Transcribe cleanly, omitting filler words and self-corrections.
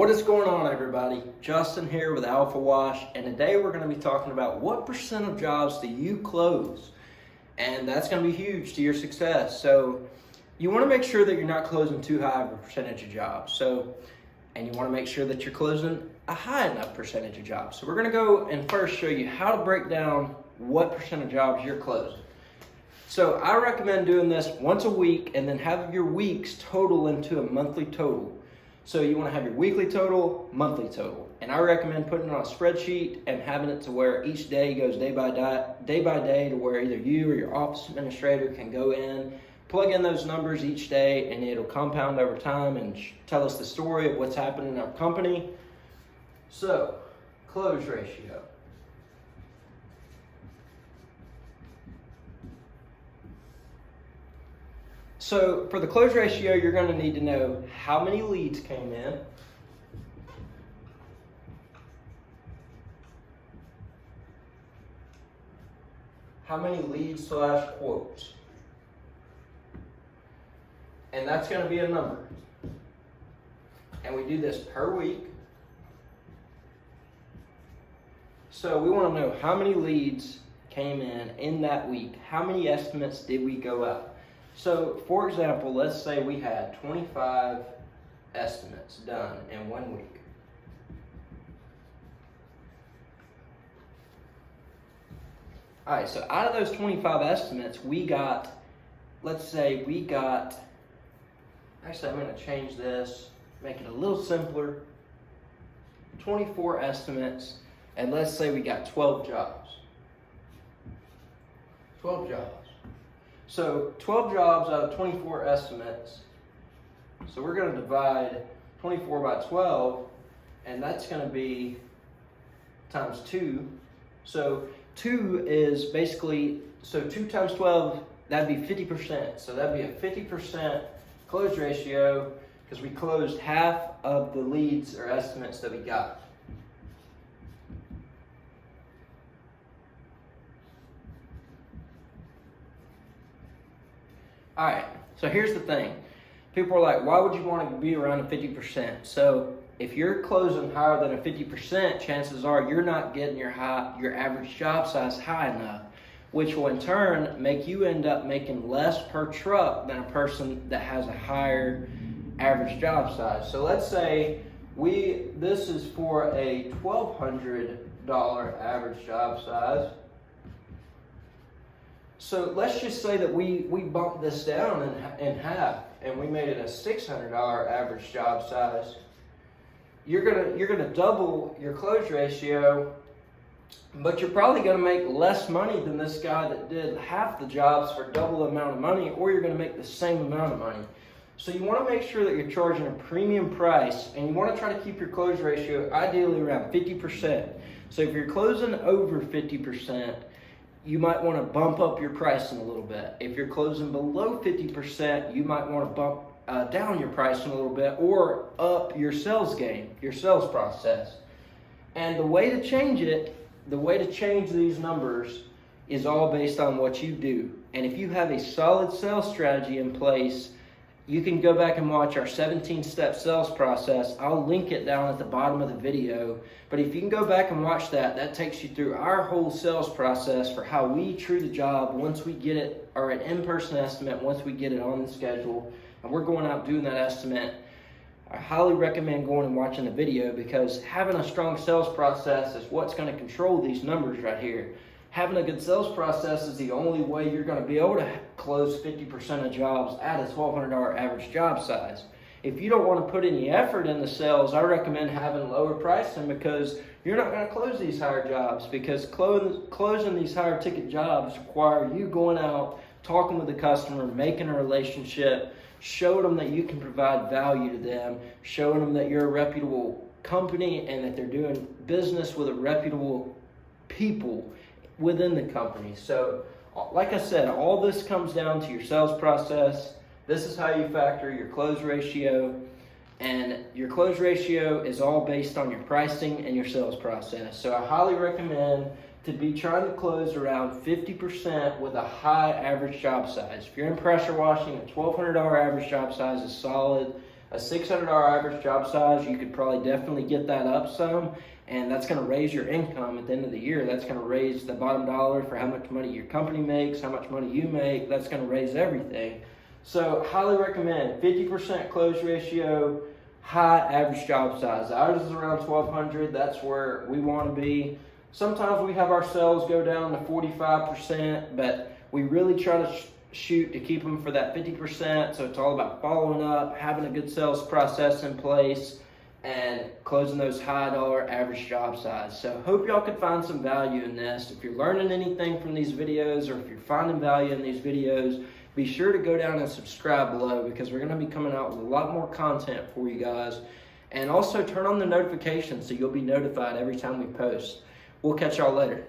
What is going on, everybody? Justin here with Alpha Wash, and today we're going to be talking about what percent of jobs do you close, and that's going to be huge to your success. So you want to make sure that you're not closing too high of a percentage of jobs. And you want to make sure that you're closing a high enough percentage of jobs. So we're going to go and first show you how to break down what percent of jobs you're closing. So I recommend doing this once a week and then have your weeks total into a monthly total. So you want to have your weekly total, monthly total. And I recommend putting it on a spreadsheet and having it to where each day goes day by day to where either you or your office administrator can go in, plug in those numbers each day, and it'll compound over time and tell us the story of what's happening in our company. So, close ratio. So for the close ratio, you're going to need to know how many leads came in, how many leads / quotes, and that's going to be a number. And we do this per week. So we want to know how many leads came in that week. How many estimates did we go out? So, for example, let's say we had 25 estimates done in 1 week. All right, so out of those 25 estimates, actually I'm going to change this, make it a little simpler. 24 estimates, and let's say we got 12 jobs. 12 jobs. So 12 jobs out of 24 estimates. So we're going to divide 24 by 12, and that's going to be times 2. So 2 is basically, 2 times 12, that'd be 50%. So that'd be a 50% close ratio because we closed half of the leads or estimates that we got. All right, so here's the thing. People are like, why would you want to be around a 50%? So if you're closing higher than a 50%, chances are you're not getting your average job size high enough, which will in turn make you end up making less per truck than a person that has a higher average job size. So let's say this is for a $1,200 average job size. So let's just say that we bumped this down in half and we made it a $600 average job size. You're gonna double your close ratio, but you're probably gonna make less money than this guy that did half the jobs for double the amount of money, or you're gonna make the same amount of money. So you want to make sure that you're charging a premium price, and you want to try to keep your close ratio ideally around 50%. So if you're closing over 50%, you might want to bump up your pricing a little bit. If you're closing below 50%, you might want to bump down your pricing a little bit or up your sales game, your sales process. And the way to change these numbers is all based on what you do. And if you have a solid sales strategy in place, you can go back and watch our 17-step sales process. I'll link it down at the bottom of the video. But if you can go back and watch that takes you through our whole sales process for how we treat a job once we get it, or an in-person estimate once we get it on the schedule. And we're going out doing that estimate. I highly recommend going and watching the video because having a strong sales process is what's going to control these numbers right here. Having a good sales process is the only way you're going to be able to close 50% of jobs at a $1,200 average job size. If you don't want to put any effort into sales, I recommend having lower pricing because you're not going to close these higher jobs, because closing these higher ticket jobs require you going out, talking with the customer, making a relationship, showing them that you can provide value to them, showing them that you're a reputable company and that they're doing business with a reputable people within the company. So like I said, all this comes down to your sales process. This is how you factor your close ratio, and your close ratio is all based on your pricing and your sales process. So I highly recommend to be trying to close around 50% with a high average job size. If you're in pressure washing, a $1,200 average job size is solid. A $600 average job size, you could probably definitely get that up some, and that's going to raise your income at the end of the year. That's going to raise the bottom dollar for how much money your company makes, how much money you make. That's going to raise everything. So highly recommend 50% close ratio, high average job size. Ours is around 1,200. That's where we want to be. Sometimes we have our sales go down to 45%, but we really try to shoot to keep them for that 50%. So it's all about following up, having a good sales process in place, and closing those high dollar average job size. So hope y'all could find some value in this. If you're learning anything from these videos, or if you're finding value in these videos, be sure to go down and subscribe below, because we're going to be coming out with a lot more content for you guys. And also turn on the notifications so you'll be notified every time we post. We'll catch y'all later.